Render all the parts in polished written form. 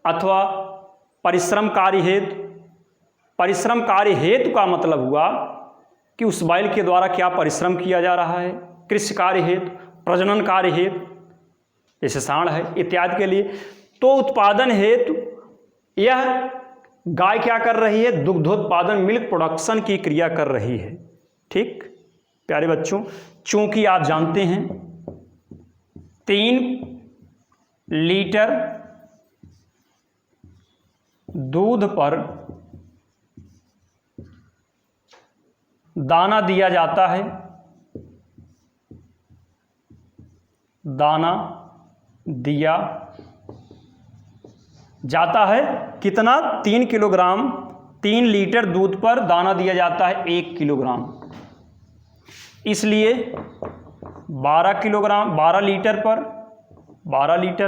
अथवा परिश्रम कार्य हेतु। परिश्रम कार्य हेतु का मतलब हुआ कि उस बैल के द्वारा क्या परिश्रम किया जा रहा है। कृषि कार्य हेतु, प्रजनन कार्य हेतु, जैसे सांड है इत्यादि के लिए। तो उत्पादन हेतु यह गाय क्या कर रही है, दुग्धोत्पादन मिल्क प्रोडक्शन की क्रिया कर रही है। ठीक प्यारे बच्चों, चूंकि आप जानते हैं 3 लीटर दूध पर दाना दिया जाता है, दाना दिया जाता है कितना, 3 किलोग्राम। 3 लीटर दूध पर दाना दिया जाता है 1 किलोग्राम, इसलिए 12 किलोग्राम, 12 लीटर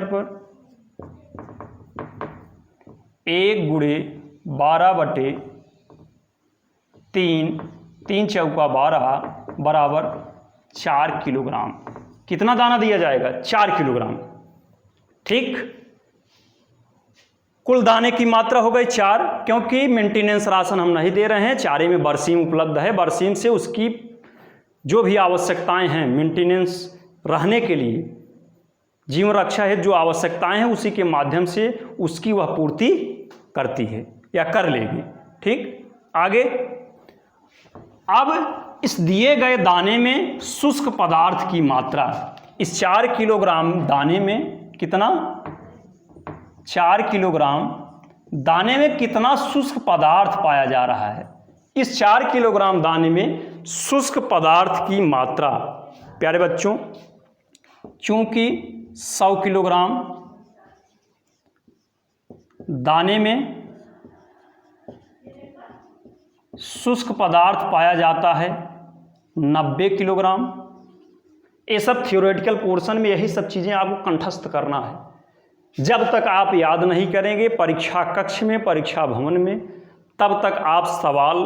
पर 1 गुणे 12/3, 3 चौका 12 बराबर 4 किलोग्राम। कितना दाना दिया जाएगा, 4 किलोग्राम। ठीक, कुल दाने की मात्रा हो गई 4, क्योंकि मेंटेनेंस राशन हम नहीं दे रहे हैं, चारे में बरसीम उपलब्ध है। बरसीम से उसकी जो भी आवश्यकताएं हैं मेंटेनेंस रहने के लिए, जीवन रक्षा है, जो आवश्यकताएं हैं उसी के माध्यम से उसकी वह पूर्ति करती है या कर लेगी। ठीक, आगे अब इस दिए गए दाने में शुष्क पदार्थ की मात्रा, इस 4 किलोग्राम दाने में कितना, 4 किलोग्राम दाने में कितना शुष्क पदार्थ पाया जा रहा है। इस 4 किलोग्राम दाने में शुष्क पदार्थ की मात्रा, प्यारे बच्चों, चूंकि 100 किलोग्राम दाने में शुष्क पदार्थ पाया जाता है 90 किलोग्राम। ये सब थ्योरेटिकल पोर्शन में यही सब चीज़ें आपको कंठस्थ करना है। जब तक आप याद नहीं करेंगे परीक्षा कक्ष में, परीक्षा भवन में, तब तक आप सवाल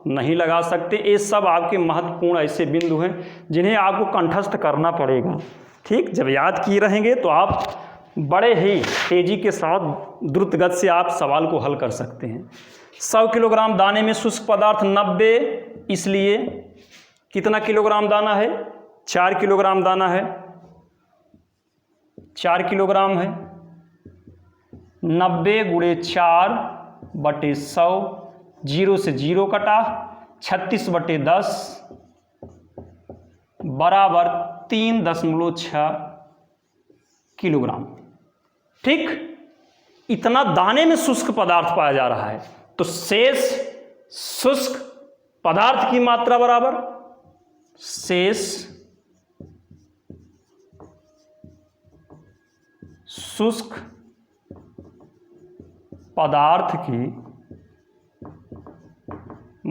नहीं लगा सकते। ये सब आपके महत्वपूर्ण ऐसे बिंदु हैं जिन्हें आपको कंठस्थ करना पड़ेगा। ठीक, जब याद किए रहेंगे तो आप बड़े ही तेजी के साथ द्रुत गति से आप सवाल को हल कर सकते हैं। 100 किलोग्राम दाने में शुष्क पदार्थ 90, इसलिए कितना किलोग्राम दाना है, 4 किलोग्राम दाना है, 4 किलोग्राम है। 90 गुणे 4/100, 0 से 0 कटा, 36/10 बराबर 3.6 किलोग्राम। ठीक, इतना दाने में शुष्क पदार्थ पाया जा रहा है, तो शेष शुष्क पदार्थ की मात्रा बराबर शेष शुष्क पदार्थ की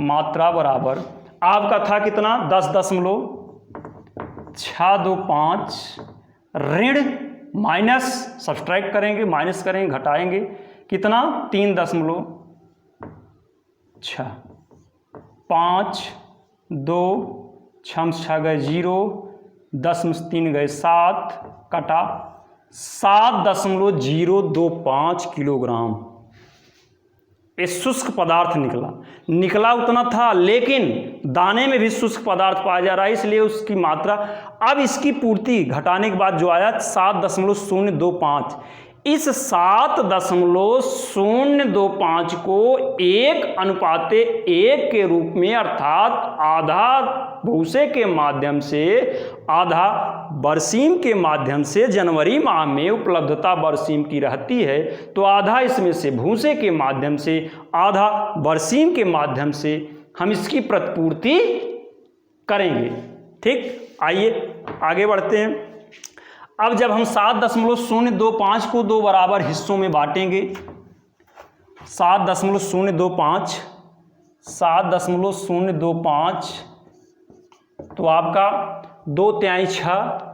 मात्रा बराबर आपका था कितना, 10.625 ऋण माइनस, सब्सट्रैक्ट करेंगे, माइनस करेंगे, घटाएंगे, कितना 3.6, 5, 2, 6 गए 0, 10 में 3 गए 7, कटा 7.025 किलोग्राम ये शुष्क पदार्थ निकला उतना था, लेकिन दाने में भी शुष्क पदार्थ पाया जा रहा है, इसलिए उसकी मात्रा, अब इसकी पूर्ति घटाने के बाद जो आया 7.025, इस 7.025 को 1:1 के रूप में, अर्थात आधा भूसे के माध्यम से, आधा बरसीम के माध्यम से, जनवरी माह में उपलब्धता बरसीम की रहती है, तो आधा इसमें से भूसे के माध्यम से, आधा बरसीम के माध्यम से हम इसकी प्रतिपूर्ति करेंगे। ठीक, आइए आगे बढ़ते हैं। अब जब हम 7.025 को 2 बराबर हिस्सों में बांटेंगे, 7.025 तो आपका 2/6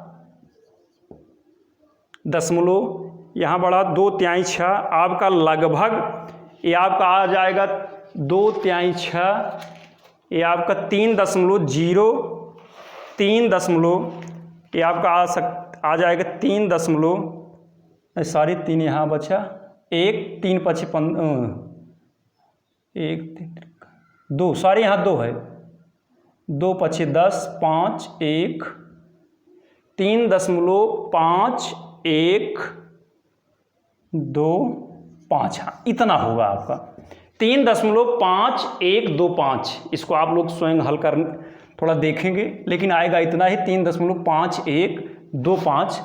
यहाँ बढ़ा 2/6 आपका लगभग, ये आपका आ जाएगा 2/6, ये आपका 3.0 ये आपका आ जाएगा 3 यहाँ बचा 1 3 5 1 2, सॉरी यहाँ 2 है, 2 5 10, 5 1 3.5 1 2 5, हाँ इतना होगा आपका 3.5125। इसको आप लोग स्वयं हल कर थोड़ा देखेंगे, लेकिन आएगा इतना ही 3.5125।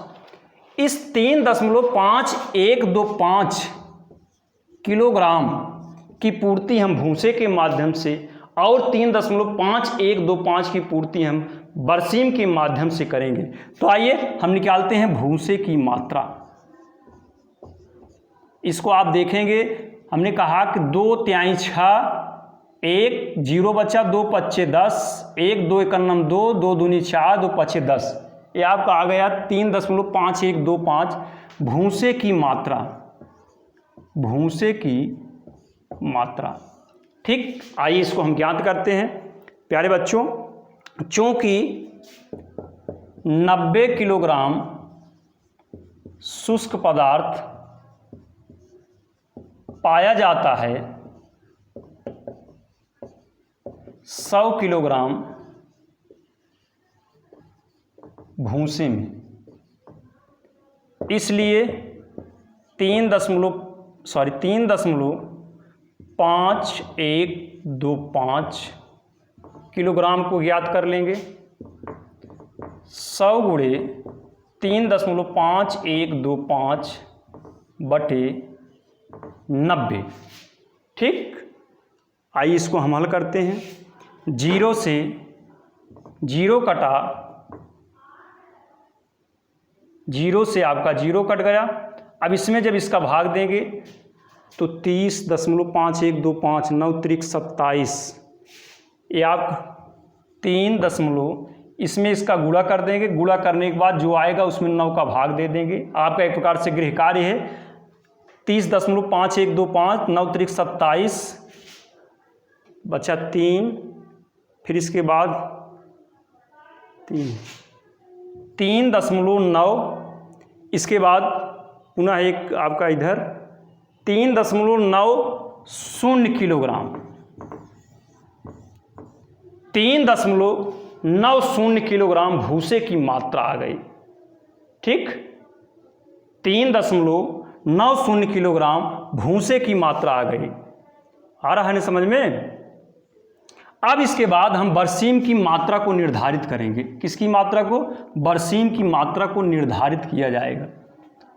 इस 3.5125 किलोग्राम की पूर्ति हम भूसे के माध्यम से और 3.5125 की पूर्ति हम बरसीम के माध्यम से करेंगे। तो आइए हम निकालते हैं भूसे की मात्रा। इसको आप देखेंगे, हमने कहा कि 2 तिहाई 6, 1 0 बचा, 2 5 10, 1 2 1 2, 2 दूनी 4, 2 5 10, ये आपका आ गया 3.5125 भूसे की मात्रा, भूसे की मात्रा। ठीक, आइए इसको हम ज्ञात करते हैं प्यारे बच्चों। चूंकि 90 किलोग्राम शुष्क पदार्थ पाया जाता है 100 किलोग्राम भूसे में, इसलिए 3.5125 किलोग्राम को ज्ञात कर लेंगे। 100 गुणे 3.5125 बटे 90। ठीक, आइए इसको हम हल करते हैं। 0 से 0 कटा, 0 से आपका 0 कट गया। अब इसमें जब इसका भाग देंगे तो 30.5125, 9 त्रिक 27, ये आप 3 इसमें इसका गुणा कर देंगे। गुणा करने के बाद जो आएगा उसमें 9 का भाग दे देंगे। आपका एक प्रकार से गृह कार्य है। 30.5125, 9 त्रिक 27 बचा 3, फिर इसके बाद 3.9, इसके बाद पुनः एक आपका इधर 3.90 किलोग्राम, 3.90 किलोग्राम भूसे की मात्रा आ गई। ठीक, 3.90 किलोग्राम भूसे की मात्रा आ गई। आ रहा है ना समझ में? अब इसके बाद हम बरसीम की मात्रा को निर्धारित करेंगे। किसकी मात्रा को? बरसीम की मात्रा को निर्धारित किया जाएगा।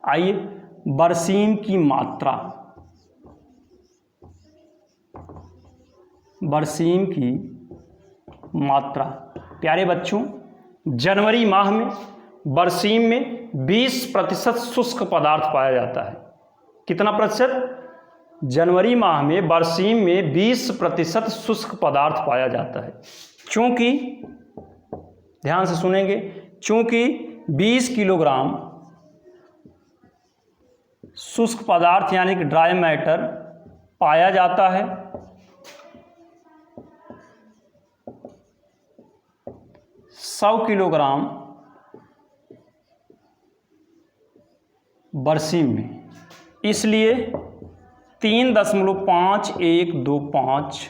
आइए, बरसीम की मात्रा, बरसीम की मात्रा प्यारे बच्चों, जनवरी माह में बरसीम में 20% शुष्क पदार्थ पाया जाता है। कितना प्रतिशत? जनवरी माह में बरसीम में 20% शुष्क पदार्थ पाया जाता है। चूंकि, ध्यान से सुनेंगे, चूंकि 20 किलोग्राम शुष्क पदार्थ यानी कि ड्राई मैटर पाया जाता है, 100 किलोग्राम बरसीम में, इसलिए 3.5125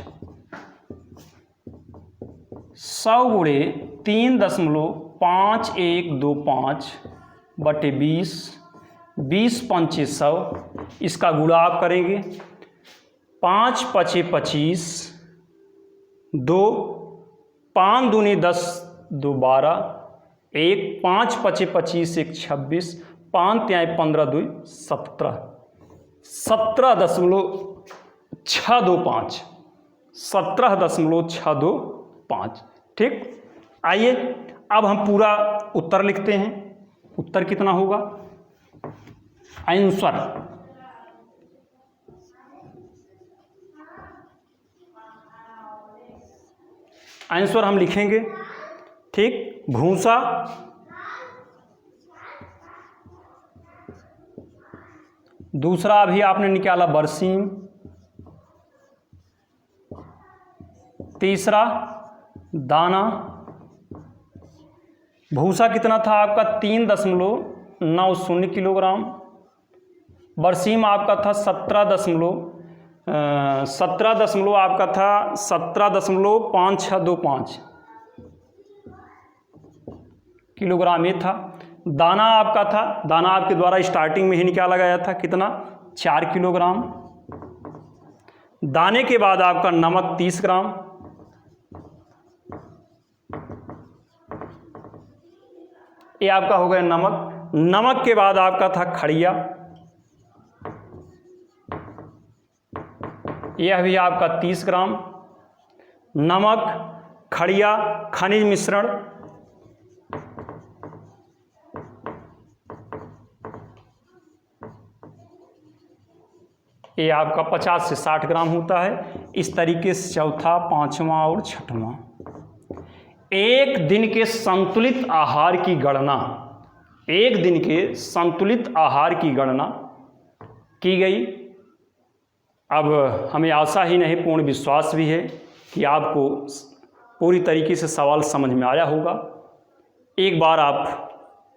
100 गुणे 3.5125 बटे 20, 20 पंचे 100, इसका गुणा आप करेंगे। 5 पचे 25, 2 5 दूनी 10, 2 12, 1 5 पचे 25, 1 26, 5 तिहाई 15, 2 17, 17.625, 17.625। ठीक, आइए अब हम पूरा उत्तर लिखते हैं। उत्तर कितना होगा? आंसर, आंसर हम लिखेंगे। ठीक, भूसा दूसरा अभी आपने निकाला बरसीम, तीसरा दाना। भूसा कितना था आपका? 3.90 किलोग्राम। बरसीम आपका था 17 आपका था 17.5625 किलोग्राम ये था। दाना आपका था, दाना आपके द्वारा स्टार्टिंग में ही निकाला गया था, कितना, 4 किलोग्राम। दाने के बाद आपका नमक 30 ग्राम, ये आपका हो गया नमक। नमक के बाद आपका था खड़िया, यह भी आपका 30 ग्राम। नमक, खड़िया, खनिज मिश्रण, ये आपका 50 से 60 ग्राम होता है। इस तरीके से चौथा, पांचवा और छठवां। एक दिन के संतुलित आहार की गणना, एक दिन के संतुलित आहार की गणना की गई। अब हमें आशा ही नहीं, पूर्ण विश्वास भी है कि आपको पूरी तरीके से सवाल समझ में आया होगा। एक बार आप